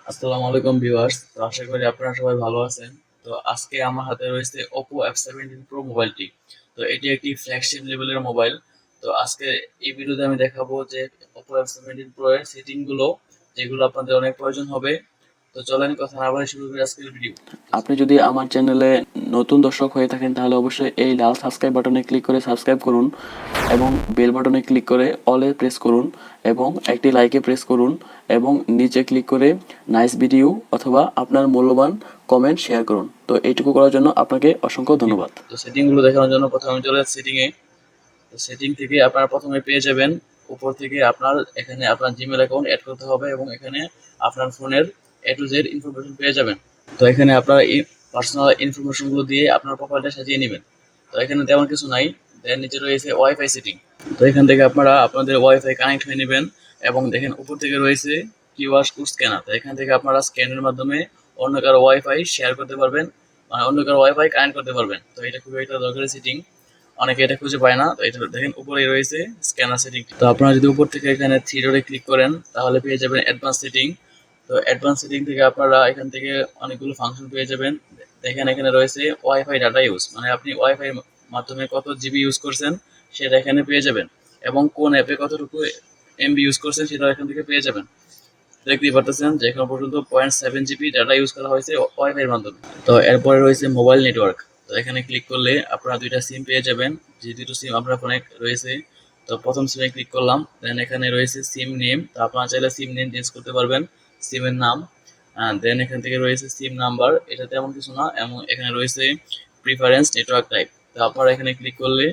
আসসালামু আলাইকুম ভিউয়ার্স। তো আশা করি আপনারা সবাই ভালো আছেন। তো আজকে আমার হাতে রয়েছে OPPO F17pro মোবাইলটি। তো এটি একটি ফ্ল্যাগশিপ লেভেলের মোবাইল। তো আজকে এই ভিডিওতে আমি দেখাবো যে OPPO F17pro এর সেটিং গুলো যেগুলো আপনাদের অনেক প্রয়োজন হবে। তো চলেন কথা না বলে শুরু করি আজকের ভিডিও। আপনি যদি আমার চ্যানেলে নতুন দর্শক হয়ে থাকেন তাহলে অবশ্যই এই লাল সাবস্ক্রাইব বাটনে ক্লিক করে সাবস্ক্রাইব করুন এবং বেল বাটনে ক্লিক করে অলে প্রেস করুন এবং একটি লাইকে প্রেস করুন এবং নিচে ক্লিক করে নাইস ভিডিও অথবা আপনার মূল্যবান কমেন্ট শেয়ার করুন। তো এইটুকু করার জন্য আপনাকে অসংখ্য ধন্যবাদ। তো সেটিং গুলো দেখানোর জন্য প্রথমে আমি চলে যাচ্ছি সেটিং এ। তো সেটিং থেকে আপনারা প্রথমে পেয়ে যাবেন উপর থেকে আপনার এখানে আপনার জিমেল অ্যাকাউন্ট অ্যাড করতে হবে এবং এখানে আপনার ফোনের এ টু জেড ইনফরমেশন পেয়ে যাবেন। তো এখানে আপনার এই পার্সোনাল ইনফরমেশন গুলো দিয়ে আপনার প্রোফাইলটা সাজিয়ে নেবেন। তো এখানে তেমন কিছু নাই। দেন নিচে রয়েছে ওয়াইফাই সেটিং। তো এখান থেকে আপনারা আপনাদের ওয়াইফাই কানেক্ট হয়ে নেবেন এবং দেখেন উপর থেকে রয়েছে কিউআর কোড স্ক্যানার। তো এখান থেকে আপনারা স্ক্যানের মাধ্যমে অন্য কারো ওয়াইফাই শেয়ার করতে পারবেন, মানে অন্য কারো ওয়াইফাই কানেক্ট করতে পারবেন। তো এটা খুবই একটা দরকারি সেটিং, অনেকে এটা খুঁজে পায় না। তো এটা দেখেন উপরে রয়েছে স্ক্যানার সেটিং। তো আপনারা যদি উপর থেকে এখানে থ্রি ডটে ক্লিক করেন তাহলে পেয়ে যাবেন অ্যাডভান্স সেটিং। তো অ্যাডভান্স সেটিং থেকে আপনারা এখান থেকে অনেকগুলো ফাংশন পেয়ে যাবেন। দেখেন এখানে রয়েছে ওয়াইফাই ডাটা ইউজ, মানে আপনি ওয়াইফাই মাধ্যমে কত জিবি ইউজ করছেন সেটা এখানে পেয়ে যাবেন এবং কোন অ্যাপে কতটুকু এমবি ইউজ করছেন সেটাও এখান থেকে পেয়ে যাবেন। দেখতেই পারতেছেন যে এখন পর্যন্ত 0.7 জিবি ডাটা ইউজ করা হয়েছে ওয়াইফাই এর মাধ্যমে। তো এরপরে রয়েছে মোবাইল নেটওয়ার্ক। তো এখানে ক্লিক করলে আপনারা দুইটা সিম পেয়ে যাবেন, যে দুটো সিম আপনার ফোনে রয়েছে। তো প্রথম সিমে ক্লিক করলাম, দেন এখানে রয়েছে সিম নেম। তো আপনারা চাইলে সিম নেম চেঞ্জ করতে পারবেন, সিমের নাম। দেন এখান থেকে রয়েছে সিম নাম্বার, এটা তেমন কিছু না। এবং এখানে রয়েছে প্রিফারেন্স নেটওয়ার্ক টাইপ। তো আপনারা এখানে ক্লিক করলে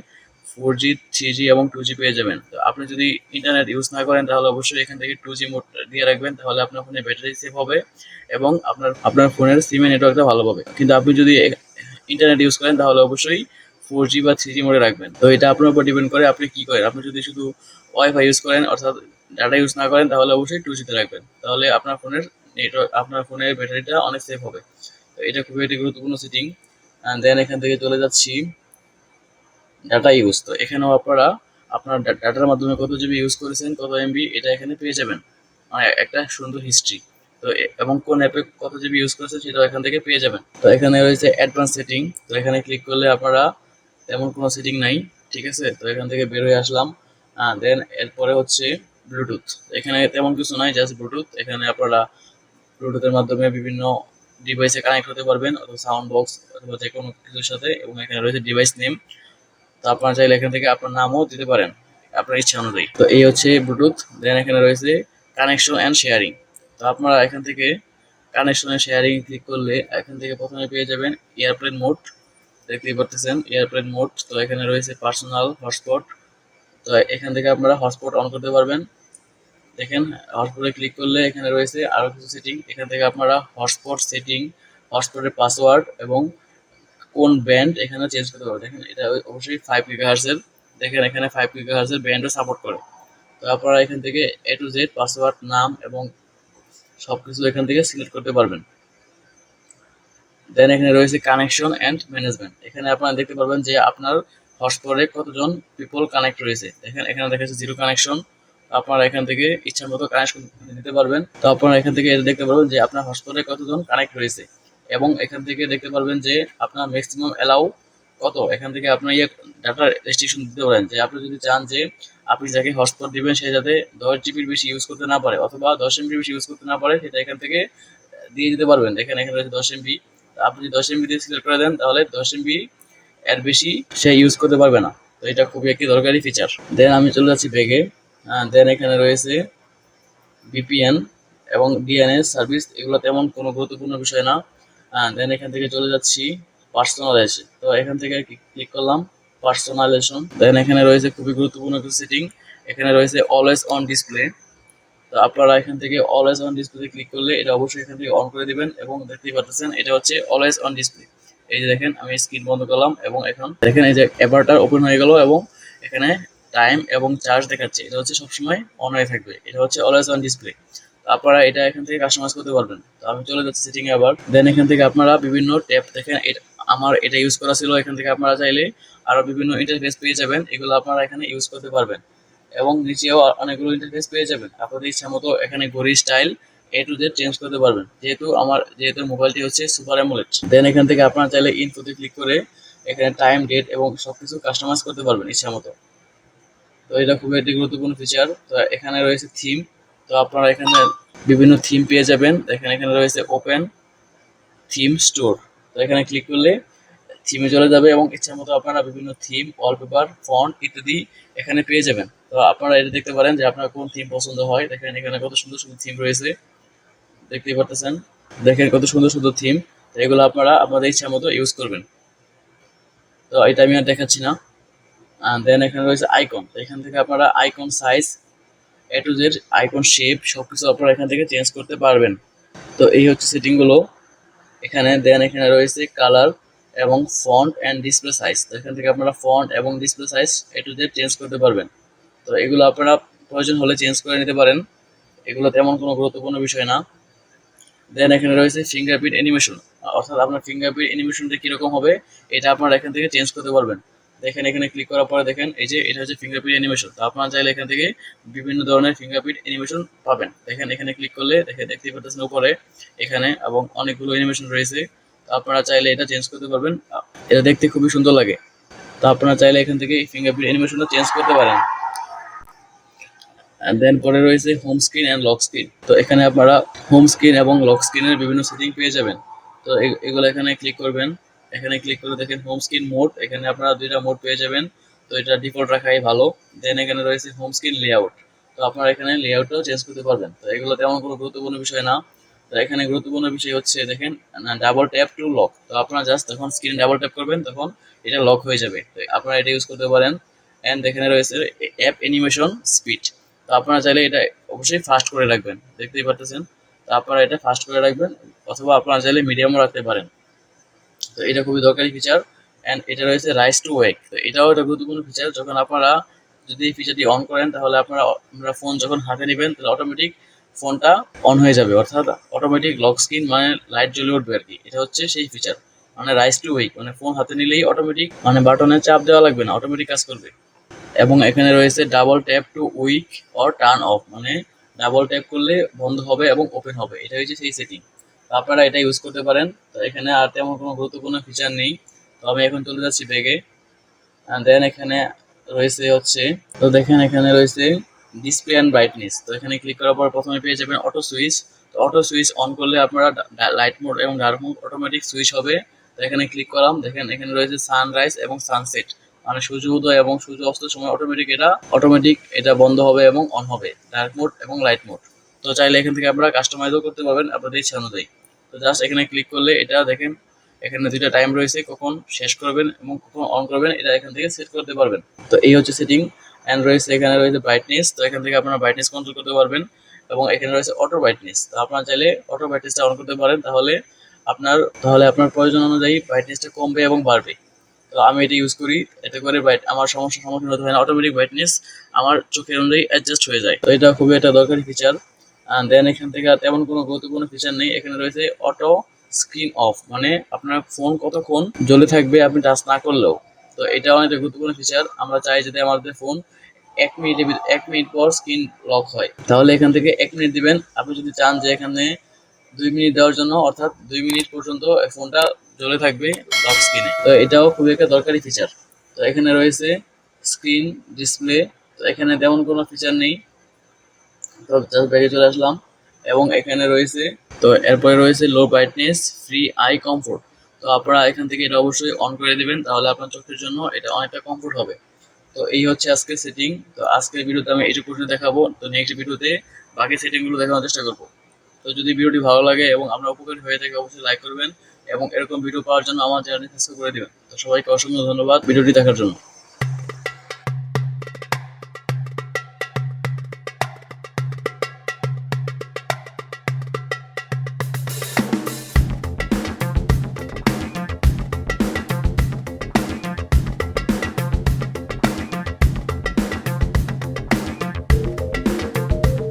4G 3G এবং 2G পেয়ে যাবেন। তো আপনি যদি ইন্টারনেট ইউজ না করেন তাহলে অবশ্যই এখান থেকে 2G মোড দিয়ে রাখবেন, তাহলে আপনার ফোনে ব্যাটারি সেভ হবে এবং আপনার ফোনের সিমের নেটওয়ার্কটা ভালো পাবে। কিন্তু আপনি যদি ইন্টারনেট ইউজ করেন তাহলে অবশ্যই 4G বা 3G মোডে রাখবেন। তো এটা আপনার উপর ডিপেন্ড করে আপনি কি করেন। আপনি যদি শুধু ওয়াইফাই ইউজ করেন অর্থাৎ ডাটা ইউজ না করেন তাহলে অবশ্যই 2G তে রাখবেন, তাহলে আপনার ফোনের নেটওয়ার্ক আপনার ফোনের ব্যাটারিটা অনেক সেভ হবে। তো এটা খুবই একটি গুরুত্বপূর্ণ সেটিং। দেন এখান থেকে চলে যাচ্ছি ডাটা ইউজ। তো এখানেও আপনারা আপনার ডাটার মাধ্যমে কত জিবি ইউজ করেছেন, কত এমবি, এটা এখানে পেয়ে যাবেন, মানে একটা সুন্দর হিস্ট্রি। তো এবং কোন অ্যাপে কত জিবি ইউজ করেছেন সেটাও এখান থেকে পেয়ে যাবেন। তো এখানে রয়েছে অ্যাডভান্স সেটিং। তো এখানে ক্লিক করলে আপনারা তেমন কোনো সেটিং নাই, ঠিক আছে। তো এখান থেকে বের হয়ে আসলাম। দেন এরপরে হচ্ছে ব্লুটুথ। এখানে তেমন কিছু নাই, জাস্ট ব্লুটুথ। এখানে আপনারা ব্লুটুথের মাধ্যমে বিভিন্ন ডিভাইসে কানেক্ট হতে পারবেন, অথবা সাউন্ড বক্স অথবা যে কোনো কিছুর সাথে। এবং এখানে রয়েছে ডিভাইস নেম। তো আপনারা চাইলে এখান থেকে আপনার নামও দিতে পারেন আপনার ইচ্ছা অনুযায়ী। তো এই হচ্ছে ব্লুটুথ। দেন এখানে রয়েছে কানেকশন অ্যান্ড শেয়ারিং। তো আপনারা এখান থেকে কানেকশন অ্যান্ড শেয়ারিং ক্লিক করলে এখান থেকে প্রথমে পেয়ে যাবেন এয়ারপ্লেন মোড। দেখতেই পারতেছেন এয়ারপ্লেন মোড। তো এখানে রয়েছে পার্সোনাল হটস্পট। তো এখান থেকে আপনারা হটস্পট অন করতে পারবেন। দেখেন হটস্পটে ক্লিক করলে এখানে রয়েছে আরো কিছু সেটিং। এখান থেকে আপনারা হটস্পট সেটিং, হটস্পটের পাসওয়ার্ড এবং কোন ব্যান্ড এখানে চেঞ্জ করতে পারবে। দেখেন এটা অবশ্যই 5 GHz এর। দেখেন এখানে 5 GHz এর ব্যান্ডও সাপোর্ট করে। তো আপনারা এখান থেকে এ টু জেড পাসওয়ার্ড, নাম এবং সবকিছু এখান থেকে সিলেক্ট করতে পারবেন। দেন এখানে রয়েছে কানেকশন অ্যান্ড ম্যানেজমেন্ট। এখানে আপনারা দেখতে পারবেন যে আপনার হটস্পটে কতজন পিপল কানেক্ট রয়েছে। দেখেন এখানে দেখাচ্ছে জিরো কানেকশন। আপনারা এখান থেকে ইচ্ছা মতো কানেকশন দিতে পারবেন। তো আপনারা এখান থেকে এটা দেখতে পারবেন যে আপনার হটস্পটে কতজন কানেক্ট রয়েছে এবং এখান থেকে দেখতে পারবেন যে আপনার ম্যাক্সিমাম অ্যালাউ কত। এখান থেকে আপনার ডাটা রেস্ট্রিকশন দিতে পারেন, যে আপনি যদি চান যে আপনি যাকে হটস্পট দিবেন সে যাতে 10 জিবির বেশি ইউজ করতে না পারে অথবা 10 MB বেশি ইউজ করতে না পারে, সেটা এখান থেকে দিয়ে দিতে পারবেন। দেখেন এখানে রয়েছে 10 MB। আপনি যদি 10 MB দিয়ে সিলেক্ট করে দেন তাহলে 10 MB এর বেশি সে ইউজ করতে পারবে না। তো এটা খুবই একটি দরকারি ফিচার। দেন আমি চলে যাচ্ছি ব্যাগে। দেন এখানে রয়েছে ভিপিএন এবং ডিএনএস সার্ভিস, এগুলো তেমন কোনো গুরুত্বপূর্ণ বিষয় না। দেন এখান থেকে চলে যাচ্ছি পার্সোনালাইজেশন। তো এখান থেকে ক্লিক করলাম পার্সোনালাইজেশন। দেন এখানে রয়েছে খুবই গুরুত্বপূর্ণ কিছু সেটিং। এখানে রয়েছে অলওয়েজ অন ডিসপ্লে। তো আপনারা এখান থেকে অলওয়েজ অন ডিসপ্লে ক্লিক করলে এটা অবশ্যই এখান থেকে অন করে দিবেন এবং দেখতেই পাচ্ছেন এটা হচ্ছে অলওয়েজ অন ডিসপ্লে। এই যে দেখেন আমি স্ক্রিন বন্ধ করলাম এবং এখন দেখেন এই যে অ্যাভাটার ওপেন হয়ে গেল এবং এখানে টাইম এবং চার্জ দেখাচ্ছে। এটা হচ্ছে সবসময় অন হয়ে থাকবে, এটা হচ্ছে অলওয়েজ অন ডিসপ্লে। আপনারা এটা এখান থেকে কাস্টমাইজ করতে পারবেন। তো আমি চলে যাচ্ছি সেটিং এ আবার। দেন এখান থেকে আপনারা বিভিন্ন ট্যাব দেখেন, আমার এটা ইউজ করা ছিল। এখান থেকে আপনারা চাইলে আরো বিভিন্ন ইন্টারফেস পেয়ে যাবেন, এগুলো আপনারা এখানে ইউজ করতে পারবেন এবং নিচেও অনেকগুলো ইন্টারফেস পেয়ে যাবেন আপনাদের ইচ্ছা মতো। এখানে ঘড়ি style A to Z change করতে পারবেন, যেহেতু মোবাইলটি হচ্ছে সুপার অ্যামোলেড। দেন এখান থেকে আপনারা চাইলে ইনফোতে ক্লিক করে এখানে টাইম, ডেট এবং সবকিছু কাস্টমাইজ করতে পারবেন ইচ্ছা মতো। তো এটা খুবই একটি গুরুত্বপূর্ণ ফিচার। তো এখানে রয়েছে থিম। তো আপনারা এখানে বিভিন্ন থিম পেয়ে যাবেন। এখানে রয়েছে ওপেন থিম স্টোর। তো এখানে ক্লিক করলে থিমে চলে যাবে এবং ইচ্ছা মতো আপনারা বিভিন্ন থিম, ওয়ালপেপার, ফন্ট ইত্যাদি এখানে পেয়ে যাবেন। তো আপনারা এটা দেখতে পারেন যে আপনার কোন থিম পছন্দ হয়। দেখেন এখানে কত সুন্দর সুন্দর থিম রয়েছে, দেখতেই পারতেছেন। দেখেন কত সুন্দর সুন্দর থিম। তো এগুলো আপনারা আপনাদের ইচ্ছা মতো ইউজ করবেন। তো এটা আমি আর দেখাচ্ছি না। দেন এখানে রয়েছে আইকন। এখান থেকে আপনারা icon size, A to Z icon shape সবকিছু আপনারা এখান থেকে চেঞ্জ করতে পারবেন। তো এই হচ্ছে সেটিংগুলো এখানে। দেন এখানে রয়েছে কালার এবং ফন্ট অ্যান্ড ডিসপ্লে সাইজ। তো এখান থেকে আপনারা ফন্ট এবং display size A to Z change করতে পারবেন। তো এগুলো আপনারা প্রয়োজন হলে চেঞ্জ করে নিতে পারেন, এগুলো তেমন কোনো গুরুত্বপূর্ণ বিষয় না। দেন এখানে রয়েছে ফিঙ্গারপ্রিন্ট অ্যানিমেশন, অর্থাৎ আপনার ফিঙ্গারপ্রিন্ট অ্যানিমেশনটা কীরকম হবে এটা আপনারা এখান থেকে চেঞ্জ করতে পারবেন। দেখেন এখানে ক্লিক করার পরে দেখেন এই যে এটা হচ্ছে ফিঙ্গারপ্রিন্ট অ্যানিমেশন। তো আপনারা চাইলে এখান থেকে বিভিন্ন ধরনের ফিঙ্গারপ্রিন্ট অ্যানিমেশন পাবেন। দেখেন এখানে ক্লিক করলে দেখতেই পাচ্ছেন উপরে এখানে এবং অনেকগুলো অ্যানিমেশন রয়েছে। তো আপনারা চাইলে এটা চেঞ্জ করতে পারবেন, এটা দেখতে খুবই সুন্দর লাগে। তো আপনারা চাইলে এখান থেকে ফিঙ্গারপ্রিন্ট অ্যানিমেশনটা চেঞ্জ করতে পারেন। দেন পরে রয়েছে home screen and lock screen. তো এখানে আপনারা হোম স্ক্রিন এবং লক স্ক্রিনের বিভিন্ন সেটিং পেয়ে যাবেন। তো এগুলো এখানে ক্লিক করবেন। এখানে ক্লিক করে দেখেন হোম স্ক্রিন মোড, এখানে আপনারা দুইটা মোড পেয়ে যাবেন। তো এটা ডিফল্ট রাখাই ভালো। দেন এখানে রয়েছে হোম স্ক্রিন লেআউট। তো আপনারা এখানে লেআউটটাও চেঞ্জ করতে পারবেন। তো এগুলো তেমন কোনো গুরুত্বপূর্ণ বিষয় না। তো এখানে গুরুত্বপূর্ণ বিষয় হচ্ছে দেখেন ডাবল ট্যাপ টু লক। তো আপনারা জাস্ট যখন স্ক্রিন ডাবল ট্যাপ করবেন তখন এটা লক হয়ে যাবে। তো আপনারা এটা ইউজ করতে পারেন। অ্যান্ড এখানে রয়েছে অ্যাপ অ্যানিমেশন স্পিড। তো আপনারা চাইলে এটা অবশ্যই ফাস্ট করে রাখবেন, দেখতেই পারতেছেন। তো আপনারা এটা ফাস্ট করে রাখবেন অথবা আপনারা চাইলে মিডিয়ামও রাখতে পারেন। তো এটা খুবই দরকারি ফিচার। অ্যান্ড এটা রয়েছে রাইস টু ওয়েক। তো এটাও একটা গুরুত্বপূর্ণ ফিচার। যখন আপনারা যদি এই ফিচারটি অন করেন তাহলে আপনারা ফোন যখন হাতে নেবেন তাহলে অটোমেটিক ফোনটা অন হয়ে যাবে, অর্থাৎ অটোমেটিক লক স্ক্রিন মানে লাইট জ্বলে উঠবে আর কি। এটা হচ্ছে সেই ফিচার, মানে রাইস টু ওয়েক, মানে ফোন হাতে নিলেই অটোমেটিক, মানে বাটনে চাপ দেওয়া লাগবে না, অটোমেটিক কাজ করবে। এবং এখানে রয়েছে double tap to wake or turn off, মানে ডাবল ট্যাপ করলে বন্ধ হবে এবং ওপেন হবে, এটা হচ্ছে সেই সেটিং। তো আপনারা এটা ইউজ করতে পারেন। তো এখানে আর তেমন কোনো গুরুত্বপূর্ণ ফিচার নেই। তো আমি এখন চলে যাচ্ছি ব্যাগে। দেন এখানে রয়েছে হচ্ছে, তো দেখেন এখানে রয়েছে ডিসপ্লে অ্যান্ড ব্রাইটনেস। তো এখানে ক্লিক করার পর প্রথমে পেয়ে যাবেন অটো সুইচ। তো অটো সুইচ অন করলে আপনারা লাইট মোড এবং ডার্ক মোড অটোমেটিক সুইচ হবে। তো এখানে ক্লিক করলাম, দেখেন এখানে রয়েছে সানরাইজ এবং সানসেট, মানে সূর্য উদয় এবং সূর্য অস্তের সময় অটোমেটিক এটা বন্ধ হবে এবং অন হবে, ডার্ক মোড এবং লাইট মোড। তো চাইলে এখান থেকে আপনারা কাস্টমাইজও করতে পারবেন আপনাদের ইচ্ছা অনুযায়ী। তো জাস্ট এখানে ক্লিক করলে এটা দেখেন এখানে দুইটা টাইম রয়েছে, কখন শেষ করবেন এবং কখন অন করবেন, এটা এখান থেকে সেট করতে পারবেন। তো এই হচ্ছে সেটিং। অ্যান্ড রয়েছে এখানে রয়েছে ব্রাইটনেস। তো এখান থেকে আপনারা ব্রাইটনেস কন্ট্রোল করতে পারবেন। এবং এখানে রয়েছে অটো ব্রাইটনেস। তো আপনারা চাইলে অটো ব্রাইটনেসটা অন করতে পারেন, তাহলে আপনার প্রয়োজন অনুযায়ী ব্রাইটনেসটা কমবে এবং বাড়বে। তো আমি এটা ইউজ করি, এতে করে আমার সমস্যার সম্মুখীন হতে হয় না, অটোমেটিক ব্রাইটনেস আমার চোখের অনুযায়ী অ্যাডজাস্ট হয়ে যায়। তো এটা খুবই একটা দরকারি ফিচার। দেন এখান থেকে আর তেমন কোনো গুরুত্বপূর্ণ ফিচার নেই। এখানে রয়েছে অটো স্ক্রিন অফ, মানে আপনার ফোন কতক্ষণ জ্বলে থাকবে আপনি টাচ না করলেও। তো এটা অনেকটা গুরুত্বপূর্ণ ফিচার। আমরা চাই যদি আমাদের ফোন 1 মিনিট পর স্ক্রিন লক হয়, তাহলে এখান থেকে 1 মিনিট দিবেন। আপনি যদি চান যে এখানে 2 মিনিট দেওয়ার জন্য, অর্থাৎ 2 মিনিট পর্যন্ত ফোনটা জ্বলে থাকবে লক স্ক্রিনে। তো এটাও খুবই একটা দরকারি ফিচার। তো এখানে রয়েছে স্ক্রিন ডিসপ্লে। তো এখানে তেমন কোনো ফিচার নেই। তো জাস্ট ব্যাগে চলে আসলাম এবং এখানে রয়েছে, তো এরপরে রয়েছে লো ব্রাইটনেস ফ্রি আই কমফোর্ট। তো আপনারা এখান থেকে এটা অবশ্যই অন করে দিবেন, তাহলে আপনার চোখের জন্য এটা অনেকটা কমফোর্ট হবে। তো এই হচ্ছে আজকের সেটিং। তো আজকের ভিডিওতে আমি এইটুকু দেখাবো। তো নেক্সট ভিডিওতে বাকি সেটিংগুলো দেখানোর চেষ্টা করবো। তো যদি ভিডিওটি ভালো লাগে এবং আমরা উপকারী হয়ে থাকে অবশ্যই লাইক করবেন এবং এরকম ভিডিও পাওয়ার জন্য আমার চ্যানেলটি সাবস্ক্রাইব করে দিবেন। তো সবাইকে অসংখ্য ধন্যবাদ ভিডিওটি দেখার জন্য।